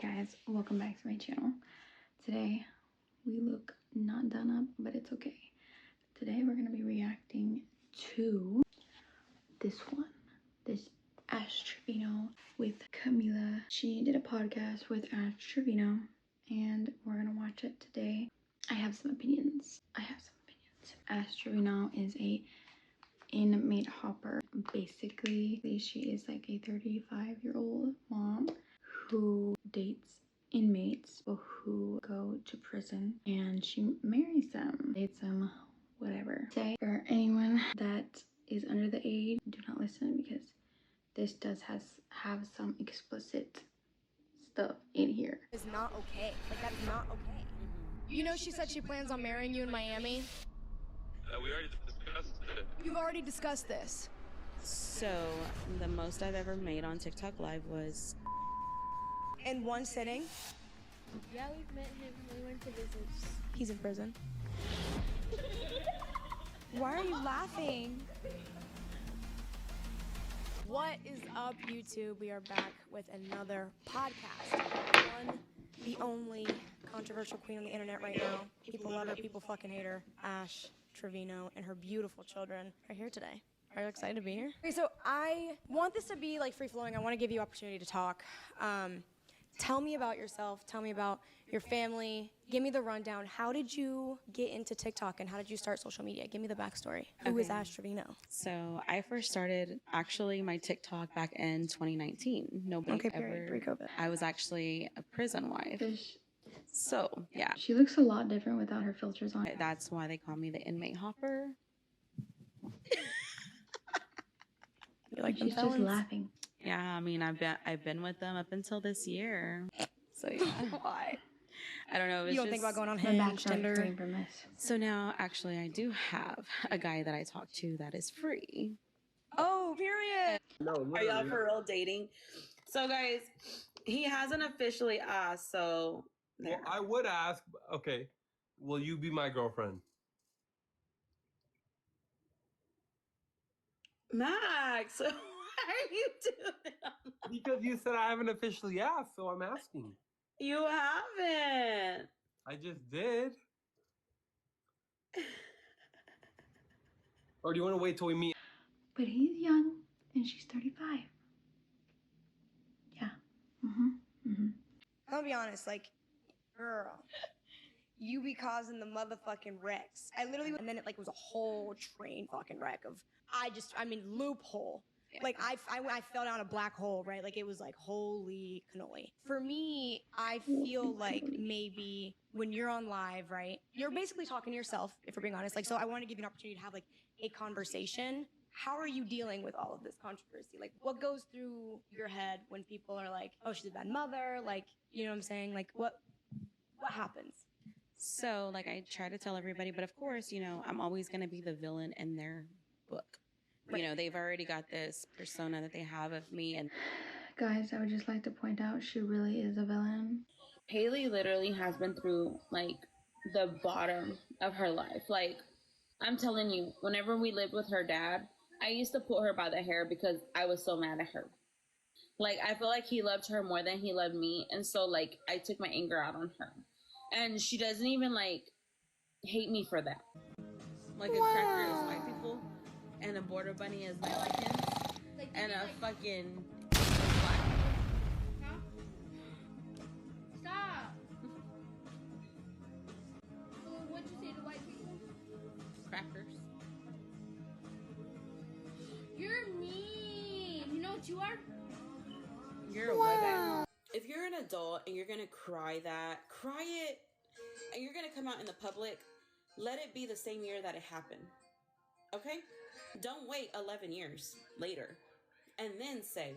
guys, welcome back to my channel. Today we look not done up, but it's okay. Today we're gonna be reacting to this Ash Trevino with Camilla. She did a podcast with Ash Trevino and we're gonna watch it today. I have some opinions. Ash Trevino is a inmate hopper. Basically, she is like a 35-year-old mom who dates inmates who go to prison, and she marries them, dates them, whatever. Say for anyone that is under the age, do not listen, because this does have some explicit stuff in here. Is not okay. Like, that is not okay. You know, she said she plans on marrying you in Miami. We already discussed it. You've already discussed this. So, the most I've ever made on TikTok Live was... In one sitting? Yeah, we've met him. We went to visit. He's in prison. Why are you laughing? What is up, YouTube? We are back with another podcast. One, the only controversial queen on the internet right now. People love her, people fucking hate her. Ash Trevino and her beautiful children are here today. Are you excited to be here? Okay, so I want this to be like free-flowing. I want to give you opportunity to talk. Tell me about yourself. Tell me about your family. Give me the rundown. How did you get into TikTok and how did you start social media? Give me the backstory. Who is Ash Trevino? So, I first started actually my TikTok back in 2019. Nobody ever... Pre-COVID. I was actually a prison wife. So, yeah. She looks a lot different without her filters on. That's why they call me the inmate hopper. You like She's just laughing. Yeah, I mean, I've been with them up until this year. So, yeah. Why? I don't know. You don't think about going on The Hinge, background Tinder? frame from this. So now, actually, I do have a guy that I talk to that is free. Oh, period. No, Are y'all for real dating? So, guys, he hasn't officially asked, so... Well, I would ask, okay, will you be my girlfriend? Max, what are you doing? Because you said I haven't officially asked, so I'm asking. You haven't. I just did. Or do you want to wait till we meet? But he's young and she's 35. Yeah. I'm gonna be honest, like, girl, you be causing the motherfucking wrecks. I literally, and then it like was a whole train fucking wreck of, loophole. Yeah. Like I fell down a black hole, right? Like it was like, holy cannoli. For me, I feel like maybe when you're on live, right? You're basically talking to yourself, if we're being honest. Like, so I want to give you an opportunity to have like a conversation. How are you dealing with all of this controversy? Like, what goes through your head when people are like, oh, she's a bad mother? Like, you know what I'm saying? Like, what happens? So, like, I try to tell everybody, but of course, you know, I'm always going to be the villain in their book. You know, they've already got this persona that they have of me. And Guys, I would just like to point out she really is a villain. Haley literally has been through, like, the bottom of her life. Like, I'm telling you, whenever we lived with her dad, I used to pull her by the hair because I was so mad at her. Like, I feel like he loved her more than he loved me. And so, like, I took my anger out on her. And she doesn't even, like, hate me for that. like a cracker is white people, and a border bunny is Mexicans, and a fucking black. Huh? Stop. So what'd you say to white people? Crackers. You're mean. You know what you are? You're a woman. If you're an adult and you're gonna cry it, and you're gonna come out in the public, let it be the same year that it happened. Okay? Don't wait 11 years later and then say,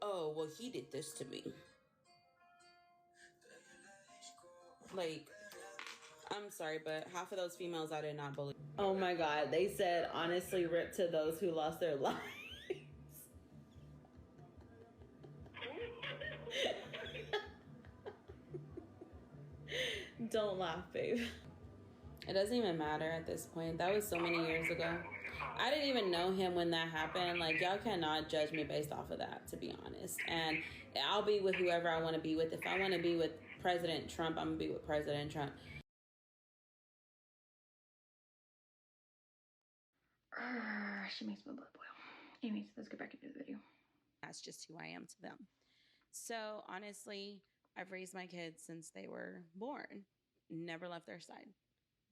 oh, well, he did this to me. Like, I'm sorry, but half of those females I did not believe. Oh my God. They said, honestly, rip to those who lost their lives. Don't laugh, babe. It doesn't even matter at this point. That was so many years ago. I didn't even know him when that happened. Like, y'all cannot judge me based off of that, to be honest. And I'll be with whoever I want to be with. If I want to be with President Trump, I'm going to be with President Trump. She makes my blood boil. Anyways, let's get back into the video. That's just who I am to them. So, honestly, I've raised my kids since they were born. Never left their side.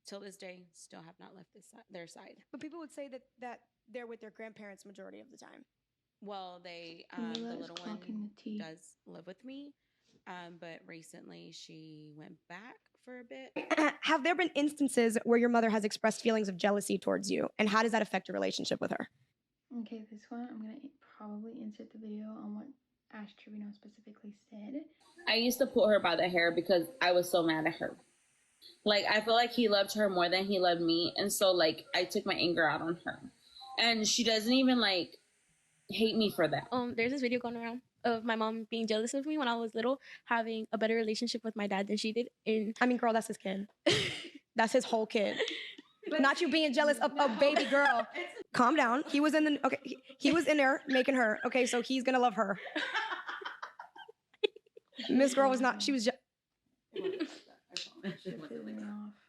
Till this day, still have not left their side. But people would say that they're with their grandparents majority of the time. Well, the little one does live with me, but recently she went back for a bit. Have there been instances where your mother has expressed feelings of jealousy towards you, and how does that affect your relationship with her? Okay, this one I'm gonna probably insert the video on what Ash Trevino specifically said. I used to pull her by the hair because I was so mad at her. Like, I feel like he loved her more than he loved me. And so, like, I took my anger out on her. And she doesn't even, like, hate me for that. There's this video going around of my mom being jealous of me when I was little, having a better relationship with my dad than she did. And I mean, girl, that's his kid. That's his whole kid. Not you being jealous of a baby girl. Calm down. He was in he was in there making her. Okay, so he's gonna love her. Miss Girl was not. She was.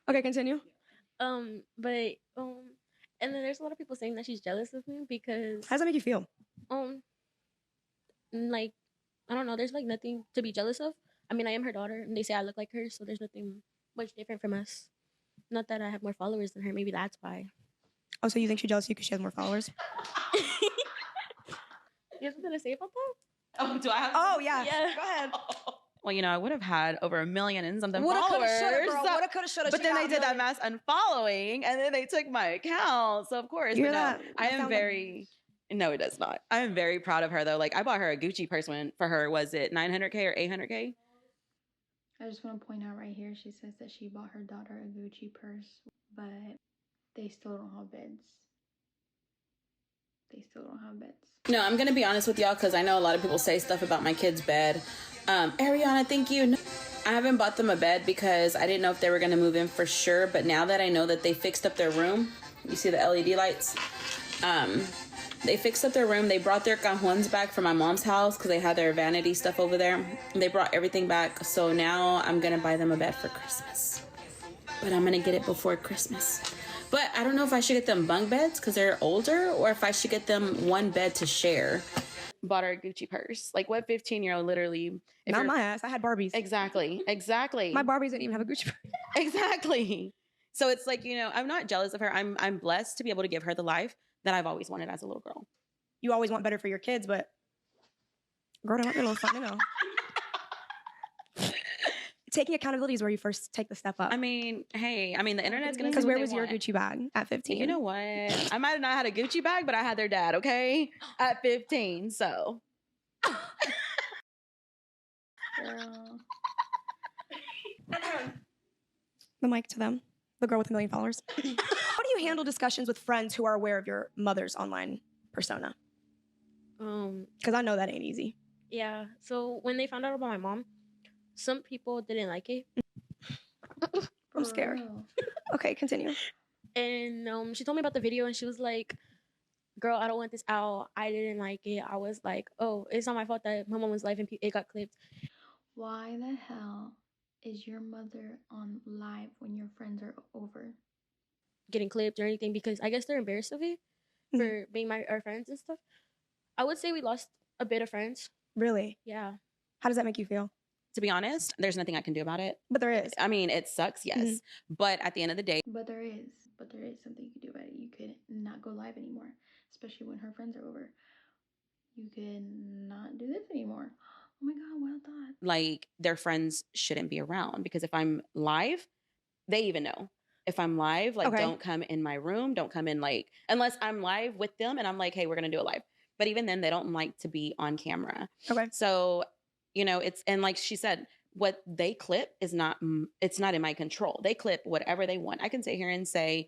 Okay, continue. And then there's a lot of people saying that she's jealous of me because. How does that make you feel? Like, I don't know. There's like nothing to be jealous of. I mean, I am her daughter, and they say I look like her, so there's nothing much different from us. Not that I have more followers than her. Maybe that's why. Oh, so you think she's jealous of you because she has more followers? You have something to say about that? Oh, do I have? Oh yeah. Yeah. Go ahead. Well, you know, I would have had over 1 million and something Woulda, followers. coulda, shoulda, girl. Woulda, coulda, shoulda. But then they did that mass unfollowing, and then they took my account. So of course, You hear but no, that? I That am sounds very. No, it does not. I am very proud of her though. Like I bought her a Gucci purse for her. Was it 900K or 800K? I just want to point out right here, she says that she bought her daughter a Gucci purse, but they still don't have beds. They still don't have beds. No, I'm going to be honest with y'all because I know a lot of people say stuff about my kid's bed. Ariana, thank you. No, I haven't bought them a bed because I didn't know if they were going to move in for sure. But now that I know that they fixed up their room, you see the LED lights? They fixed up their room. They brought their cajones back from my mom's house because they had their vanity stuff over there. They brought everything back. So now I'm going to buy them a bed for Christmas. But I'm going to get it before Christmas. But I don't know if I should get them bunk beds because they're older or if I should get them one bed to share. Bought her a Gucci purse. Like what 15-year-old literally? Not my ass. I had Barbies. Exactly. My Barbies didn't even have a Gucci purse. Exactly. So it's like, you know, I'm not jealous of her. I'm blessed to be able to give her the life that I've always wanted as a little girl. You always want better for your kids, but girl, don't let me know something, you know. Taking accountability is where you first take the step up. I mean, hey, the internet's gonna. Because where was your Gucci bag at 15? You know what? I might have not had a Gucci bag, but I had their dad. Okay, at 15. So. Girl. The mic to them. The girl with 1 million followers. How do you handle discussions with friends who are aware of your mother's online persona? Because I know that ain't easy. Yeah. So when they found out about my mom, some people didn't like it. I'm scared. Okay, continue. And she told me about the video, and she was like, "Girl, I don't want this out. I didn't like it." I was like, "Oh, it's not my fault that my mom was live and it got clipped." Why the hell is your mother on live when your friends are over? Getting clipped or anything because I guess they're embarrassed of it for being our friends and stuff. I would say we lost a bit of friends. Really? Yeah. How does that make you feel? To be honest, there's nothing I can do about it. But there is. I mean, it sucks, yes. But at the end of the day, But there is something you could do about it. You could not go live anymore, especially when her friends are over. You could not do this anymore. Oh my God, well thought. like their friends shouldn't be around because if I'm live, they even know. If I'm live, like Okay. don't come in my room, don't come in like unless I'm live with them and I'm like, hey, we're gonna do it live. But even then, they don't like to be on camera. Okay. So, you know, and like she said, what they clip is not, it's not in my control. They clip whatever they want. I can sit here and say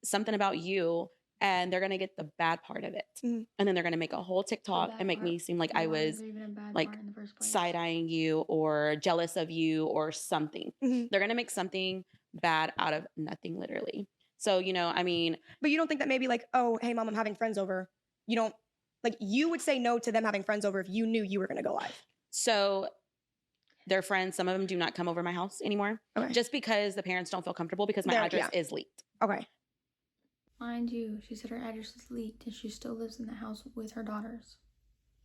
something about you and they're going to get the bad part of it. Mhm. And then they're going to make a whole TikTok bad and make me part? seem like Why I is was there even a bad like part in the first place? side-eyeing you or jealous of you or something. Mhm. They're going to make something bad out of nothing, literally. So, you know, I mean, But you don't think that maybe like, oh, hey, mom, I'm having friends over. You don't, like, you would say no to them having friends over if you knew you were going to go live. so their friends, some of them do not come over my house anymore. Okay. Just because the parents don't feel comfortable because my address is leaked. Okay. Mind you, she said her address is leaked and she still lives in the house with her daughters,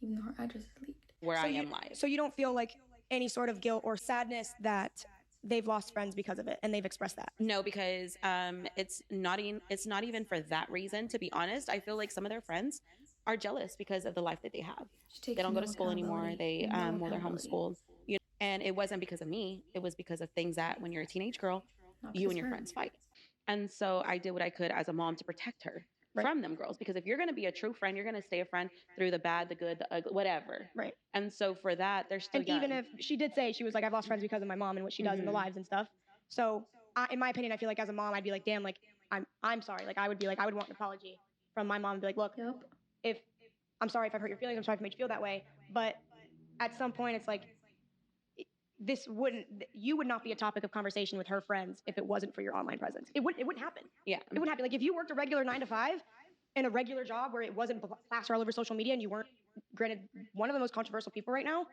even though her address is leaked. Where I am live. So you don't feel like any sort of guilt or sadness that they've lost friends because of it, and they've expressed that? No, because it's not even for that reason, to be honest. I feel like some of their friends are jealous because of the life that they have. They don't go to school anymore. They well, they're homeschooled. You know, and it wasn't because of me. It was because of things that when you're a teenage girl, you and your friends fight. And so I did what I could as a mom to protect her from them girls. Because if you're going to be a true friend, you're going to stay a friend through the bad, the good, the ugly, whatever. Right. And so for that, they're still And young. even if she did say, she was like, I've lost friends because of my mom and what she does in the lives and stuff. So in my opinion, I feel like as a mom, I'd be like, damn, like, I'm sorry. Like, I would want an apology from my mom and be like, look, if I'm sorry if I've hurt your feelings, I'm sorry if I made you feel that way. But at some point, it's like, you would not be a topic of conversation with her friends if it wasn't for your online presence. It wouldn't happen. Yeah. It wouldn't happen. Like, if you worked a regular 9 to 5 in a regular job where it wasn't plastered all over social media and you weren't, granted, one of the most controversial people right now,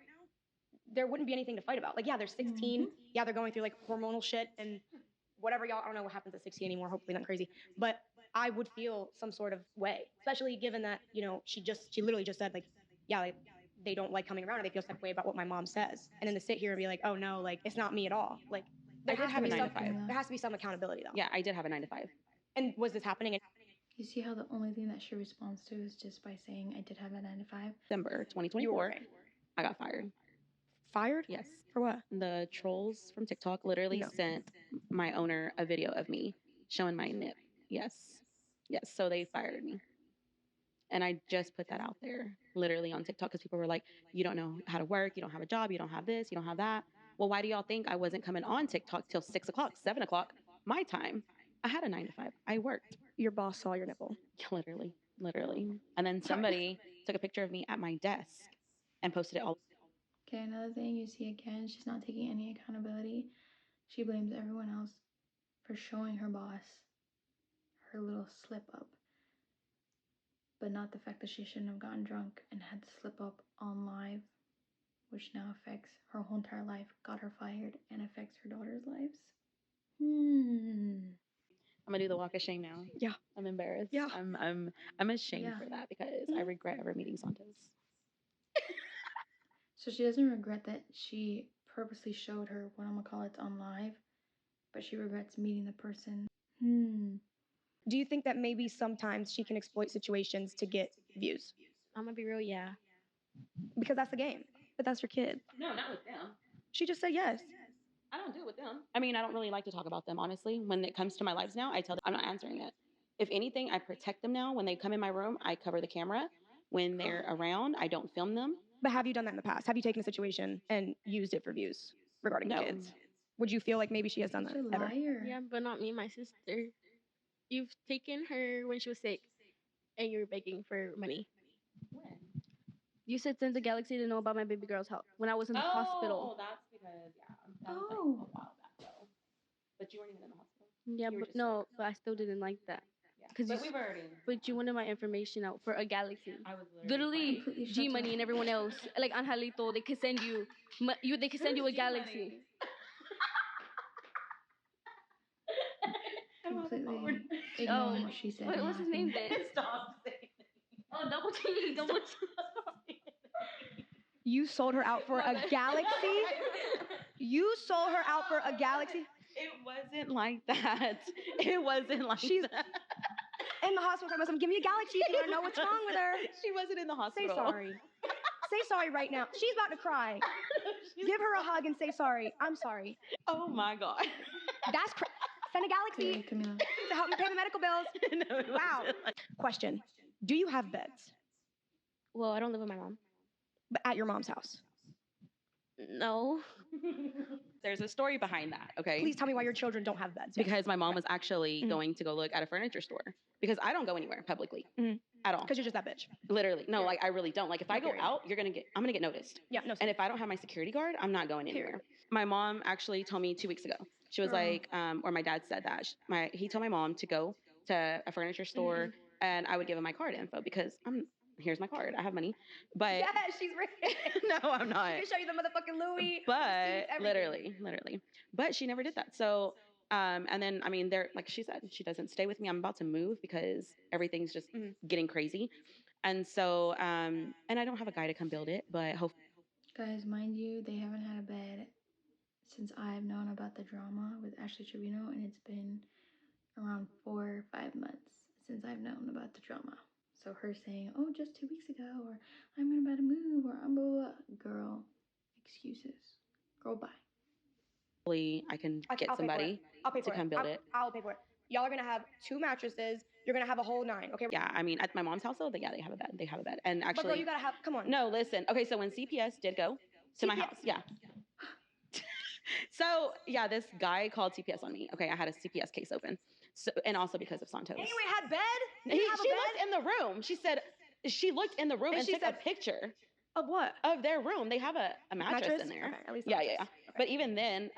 there wouldn't be anything to fight about. Like, yeah, they're 16. Yeah, they're going through like hormonal shit and whatever, y'all. I don't know what happens at 16 anymore. Hopefully not crazy. But I would feel some sort of way, especially given that, you know, she literally just said like, yeah, like, they don't like coming around and they feel some way about what my mom says. And then to sit here and be like, oh no, like, it's not me at all. Like, there has to be some accountability though. Yeah, I did have a 9 to 5. And was this happening? You see how the only thing that she responds to is just by saying, I did have a 9 to 5? December 2024, I got fired. Fired? Yes. For what? The trolls from TikTok literally sent my owner a video of me showing my nip. Yes. Yes. So they fired me. And I just put that out there literally on TikTok because people were like, you don't know how to work. You don't have a job. You don't have this. You don't have that. Well, why do y'all think I wasn't coming on TikTok till 6 o'clock, 7 o'clock, my time? I had a 9 to 5. I worked. Your boss saw your nipple. Literally. And then somebody took a picture of me at my desk and posted it all. Okay, another thing you see again, she's not taking any accountability. She blames everyone else for showing her boss her little slip up, but not the fact that she shouldn't have gotten drunk and had to slip up on live, which now affects her whole entire life, got her fired, and affects her daughter's lives. I'm gonna do the walk of shame now. Yeah. I'm embarrassed. Yeah. I'm ashamed for that because I regret ever meeting Santos. So she doesn't regret that she purposely showed her what I'm gonna call it on live, but she regrets meeting the person. Do you think that maybe sometimes she can exploit situations to get views? I'm gonna be real, yeah. Because that's the game. But that's your kid. No, not with them. She just said yes. I don't do it with them. I mean, I don't really like to talk about them, honestly. When it comes to my lives now, I tell them I'm not answering it. If anything, I protect them now. When they come in my room, I cover the camera. When they're around, I don't film them. But have you done that in the past? Have you taken a situation and used it for views regarding the kids? Would you feel like maybe she has done that ever? Yeah, but not me and my sister. You've taken her when she was sick and you're begging for money. When? You said send the Galaxy to know about my baby girl's health when I was in the hospital. Oh, that's because, that was like a while back though. But you weren't even in the hospital. Yeah, but no, but I still didn't like that. Yeah. But we've already. But you wanted my information out for a Galaxy. I was literally G Money and everyone else, like Angelito, they could send you, they could send you a Galaxy. Completely ignoring what she said. What's his name then? Stop saying it. Oh, double T. You sold her out for a Galaxy? You sold her out for a Galaxy? It wasn't like that. It wasn't like She's that. In the hospital, I'm give me a Galaxy if you want to know what's wrong with her. She wasn't in the Say hospital. sorry. Say sorry right now. She's about to cry. Give her a hug and say sorry. I'm sorry. Oh my God. That's send a Galaxy Camilla. to help me pay the medical bills. No, Wow. Question. Do you have beds? Well, I don't live with my mom. But at your mom's house? No. There's a story behind that, okay? Please tell me why your children don't have beds. Because my mom was actually going to go look at a furniture store. Because I don't go anywhere publicly at all. Because you're just that bitch. Literally. No, like I really don't. Like if I go out, I'm gonna get noticed. Yeah, no. And if I don't have my security guard, I'm not going anywhere. My mom actually told me 2 weeks ago, She was like, or my dad said that he told my mom to go to a furniture store and I would give him my card info because here's my card. I have money, but Yeah, she's rich. no, I'm not. She can show you the motherfucking Louis. But receipts, literally, but she never did that. So, and then I mean, like she said, she doesn't stay with me. I'm about to move because everything's just getting crazy, and so, and I don't have a guy to come build it, but hopefully. Guys, mind you, they haven't had a bed since I've known about the drama with Ashley Trevino, and it's been around 4 or 5 months since I've known about the drama. So her saying, oh, just 2 weeks ago, or I'm about to move, or I'm blah, blah, blah. Girl, excuses. Girl, bye. I can get somebody to come build it. I'll pay for it. Y'all are gonna have 2 mattresses. You're gonna have a whole 9, okay? Yeah, I mean, at my mom's house, though, they have a bed. They have a bed. And actually, But girl, you gotta have. Come on. no, listen. Okay, so when CPS did go to my house, yeah. So yeah, this guy called CPS on me. Okay, I had a CPS case open. So, and also because of Santos. Anyway, had bed. She looked in the room. She said she looked in the room and took a picture of what? Of their room. They have a mattress in there. Okay, at least yeah. Okay. But even then,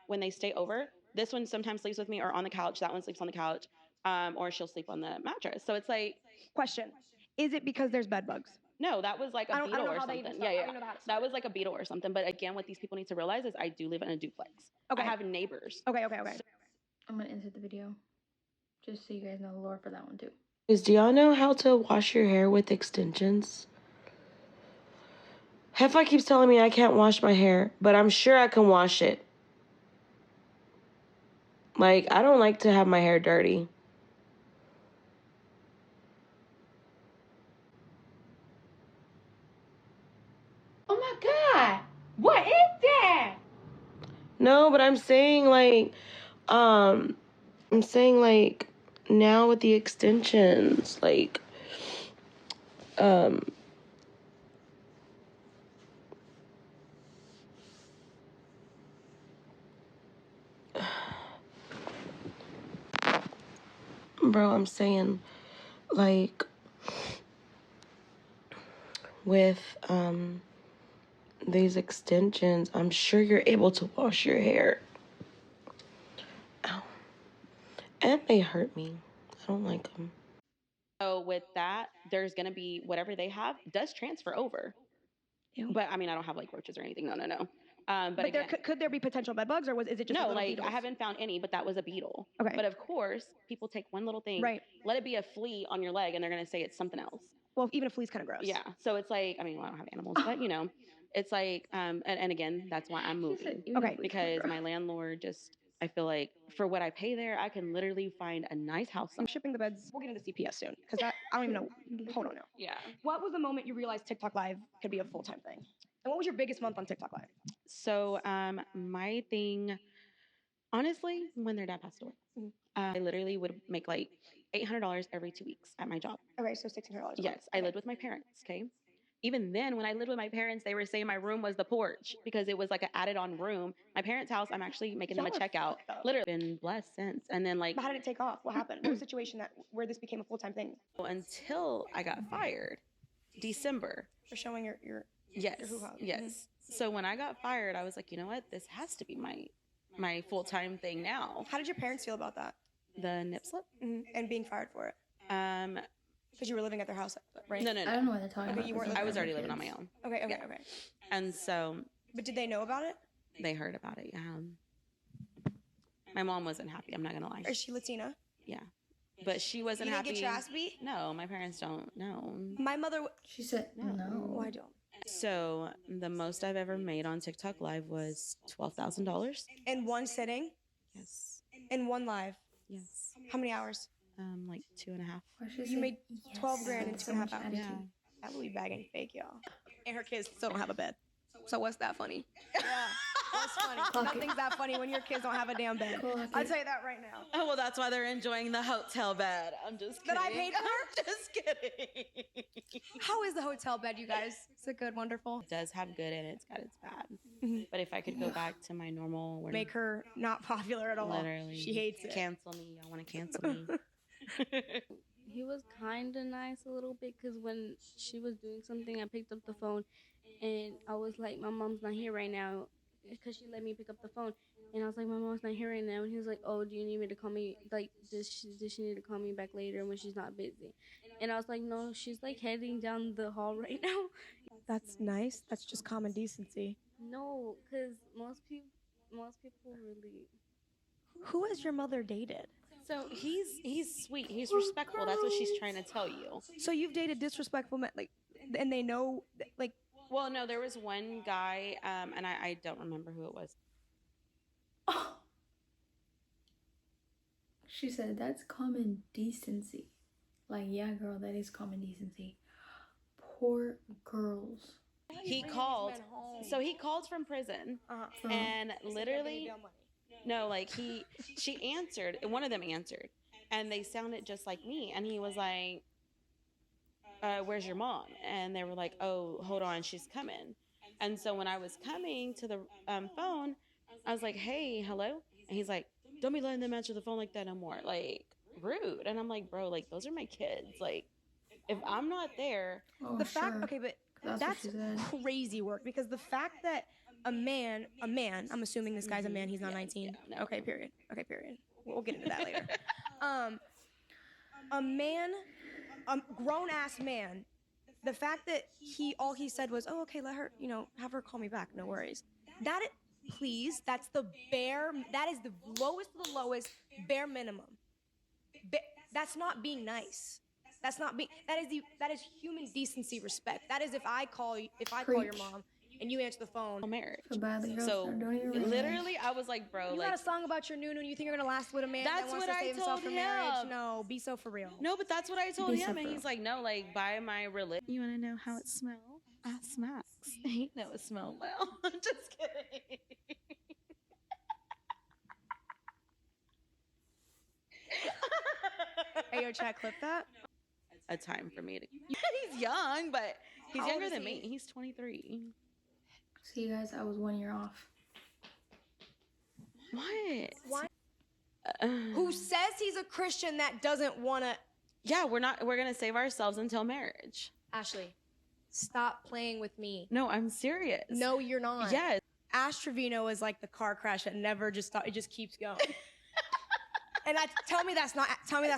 when they stay over, this one sometimes sleeps with me or on the couch. That one sleeps on the couch, or she'll sleep on the mattress. So it's like, question: is it because there's bed bugs? No, that was like a beetle or something. Yeah. That was like a beetle or something. But again, what these people need to realize is I do live in a duplex. Okay. I have neighbors. Okay. So, I'm gonna insert the video, just so you guys know the lore for that one too. Do y'all know how to wash your hair with extensions? Hefa keeps telling me I can't wash my hair, but I'm sure I can wash it. Like, I don't like to have my hair dirty. Oh my God. What is that? No, but I'm saying now with the extensions, bro, I'm saying, with, these extensions, I'm sure you're able to wash your hair. Ow. And they hurt me. I don't like them. So with that, there's going to be whatever they have does transfer over. Ew. But I mean, I don't have like roaches or anything. No. But again, could there be potential bed bugs, or is it just no? little Like beetles? I haven't found any, but that was a beetle. Okay. But of course, people take one little thing, right? Let it be a flea on your leg, and they're gonna say it's something else. Well, even a flea's kind of gross. Yeah. So it's like, I mean, well, I don't have animals, but you know, it's like, and again, that's why I'm moving. Okay. Because my landlord just, I feel like for what I pay there, I can literally find a nice house. I'm shipping the beds. We'll get into CPS soon because I don't even know. Hold on now. Yeah. What was the moment you realized TikTok Live could be a full-time thing? And what was your biggest month on TikTok Live? So, my thing, honestly, when their dad passed away, I literally would make like $800 every 2 weeks at my job. Okay, so $1,600. Yes, I lived with my parents. Okay. Even then, when I lived with my parents, they were saying my room was the porch because it was like an added-on room. My parents' house, I'm actually making them a checkout. Literally been blessed since. And then like, but how did it take off? What happened? What was the situation where this became a full-time thing? Until I got fired, December. For showing your Yes. your hoo-ha. Yes. Mm-hmm. So when I got fired, I was like, you know what? This has to be my full-time thing now. How did your parents feel about that? The nip slip? And being fired for it? Because you were living at their house, right? No. I don't know what they're talking about. You weren't. I was already living on my own. Okay. Yeah. And so. But did they know about it? They heard about it. Yeah. My mom wasn't happy. I'm not gonna lie. Is she Latina? Yeah. But she wasn't happy. You didn't get your ass beat? No, my parents don't. No. My mother. She said no. Oh, I don't. So the most I've ever made on TikTok Live was $12,000. In one sitting? Yes. In one live? Yes. How many hours? Like 2.5. You made 12 grand in 2.5 hours. Yeah. That Louis bagging fake, y'all. And her kids still don't have a bed. So what's that funny? Yeah, that's funny. Nothing's that funny when your kids don't have a damn bed. I'll tell you that right now. Oh, well, that's why they're enjoying the hotel bed. I'm just kidding. That I paid for? I'm just kidding. How is the hotel bed, you guys? Is it good, wonderful? It does have good and it's got its bad. But if I could go back to my normal... Make her not popular at all. Literally. She hates it. Cancel me. Y'all want to cancel me. He was kind of nice a little bit because when she was doing something, I picked up the phone and I was like, my mom's not here right now. because she let me pick up the phone, and I was like, my mom's not here right now, and he was like, oh, do you need me to call me, like, does she need to call me back later when she's not busy? And I was like, no, she's like heading down the hall right now. That's nice. That's just common decency. No, because most people really. Who has your mother dated? So he's sweet. He's respectful. That's what she's trying to tell you. So you've dated disrespectful men, like, and they know, like. Well, no, there was one guy, and I don't remember who it was. Oh. She said that's common decency. Like, yeah, girl, that is common decency. Poor girls. He called. So he called from prison, and literally, no, like she answered. One of them answered, and they sounded just like me. And he was like, "Where's your mom?" And they were like, "Oh, hold on, she's coming." And so when I was coming to the phone, I was like, "Hey, hello," and he's like, "Don't be letting them answer the phone like that no more." Like, rude. And I'm like, bro, like, those are my kids. Like, if I'm not there, the fact, okay, but that's crazy work, because the fact that a man, I'm assuming this guy's a man, he's not 19. Yeah, no. Okay, period. We'll get into that later. A man, a grown ass man, the fact that all he said was, oh, okay, let her, have her call me back, no worries. Please, that's the lowest of the lowest, bare minimum. That's not being nice. That is human decency, respect. That is if I call your mom and you answer the phone. Marriage. So literally, I was like, bro, you like, got a song about your nunu and you think you're gonna last with a man that's that wants what to I save himself told for him. marriage? No, be so for real. No, but that's what I told Be him, so and for he's like, no, like, by my religion. You want to know how it smells? Ask Max. He know it smells well. I'm just kidding. Hey, yo, chat, clip that. A time for me to. He's young, but he's How younger old is than he? me. He's 23. See, you guys, I was 1 year off. What? Who says he's a Christian that doesn't want to? Yeah, we're gonna save ourselves until marriage. Ashley, stop playing with me. No, I'm serious. No, you're not. Yes. Ash Trevino is like the car crash that never just stopped. It just keeps going. And tell me that's not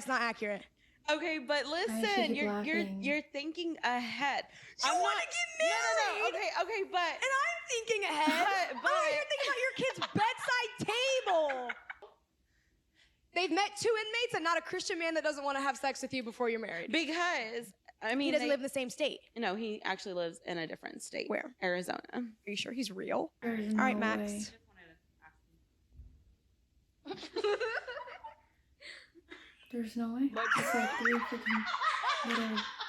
accurate. Okay, but listen, you're thinking ahead. You want to get married? No. Okay, but and I'm thinking ahead. But you're thinking about your kid's bedside table. They've met 2 inmates and not a Christian man that doesn't want to have sex with you before you're married. Because I mean, he doesn't live in the same state. No, he actually lives in a different state. Where? Arizona. Are you sure he's real? There's All right, no Max. way. There's no way. It's like 3 freaking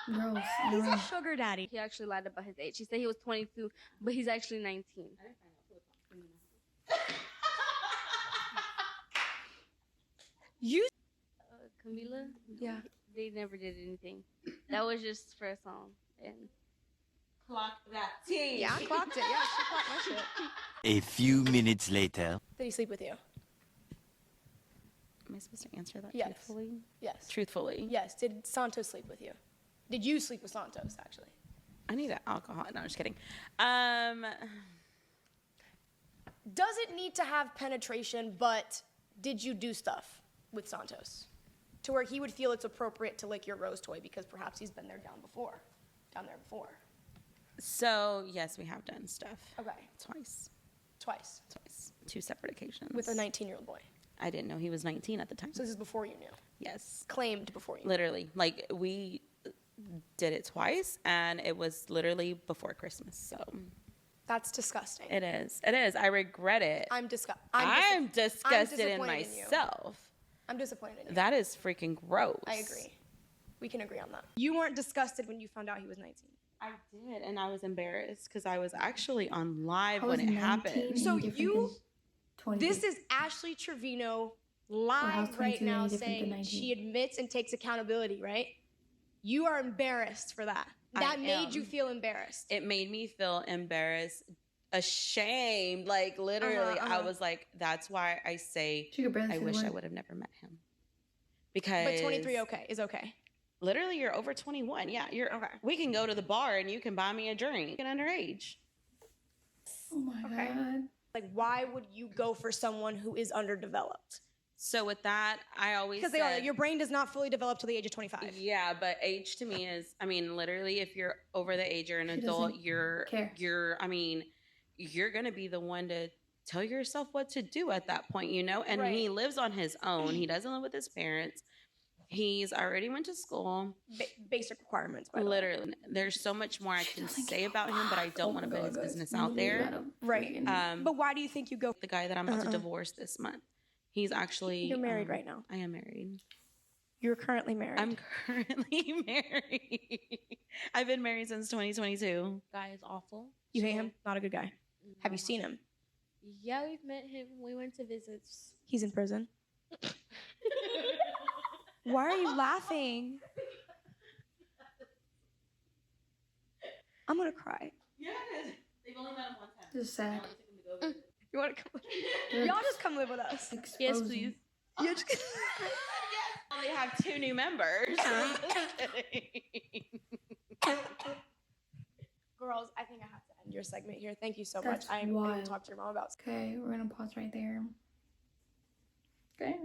little girls. He's a sugar daddy. He actually lied about his age. He said he was 22, but he's actually 19. You? Camilla? Yeah. They never did anything. That was just for a song. And Clock that T. Yeah, I clocked it. Yeah, she clocked my shit. A few minutes later. Did he sleep with you? Am I supposed to answer that Yes. truthfully? Yes. Truthfully. Yes. Did Santos sleep with you? Did you sleep with Santos, actually? I need alcohol. No, I'm just kidding. Does it need to have penetration, but did you do stuff with Santos? To where he would feel it's appropriate to lick your rose toy because perhaps he's been there down there before. So, yes, we have done stuff. Okay. Twice. 2 separate occasions. With a 19-year-old boy. I didn't know he was 19 at the time. So this is before you knew? Yes. Claimed before you knew? Literally. Like, we did it twice, and it was literally before Christmas, so. That's disgusting. It is. I regret it. I'm disgusted in myself. I'm disappointed in you. That is freaking gross. I agree. We can agree on that. You weren't disgusted when you found out he was 19. I did, and I was embarrassed because I was actually on live when it happened. So this is Ashley Trevino live right now saying she admits and takes accountability, right? You are embarrassed for that. That made you feel embarrassed. It made me feel embarrassed, ashamed. Like, literally, I was like, that's why I say I wish I would have never met him. Because. But 23 is okay. Literally, you're over 21. Yeah, you're okay. We can go to the bar and you can buy me a drink. You're underage. Oh my God. Like, why would you go for someone who is underdeveloped? So with that, I always Because said, your brain does not fully develop till the age of 25. yeah, but age to me is, I mean, literally, if you're over the age, you're an She adult, doesn't you're, care. I mean, you're gonna be the one to tell yourself what to do at that point, you know. And he Right. lives on his own. He doesn't live with his parents. He's already went to school. Basic requirements, by the way. Literally, there's so much more I can say about him, but I don't want to put his business out there. Right. But why do you think you go? The guy that I'm about to divorce this month, he's actually. You're married right now. I am married. You're currently married. I'm currently married. I've been married since 2022. Guy is awful. You hate him? Not a good guy. Have you seen him? Yeah, we've met him. We went to visits. He's in prison. Why are you laughing? I'm gonna cry. Yes. They've only met him one time. This is sad. You wanna come? Y'all just come live with us. Yes, please. You just. They have 2 new members. Girls, I think I have to end your segment here. Thank you so That's much. I'm going wild. to talk to your mom about. Okay, we're gonna pause right there. Okay,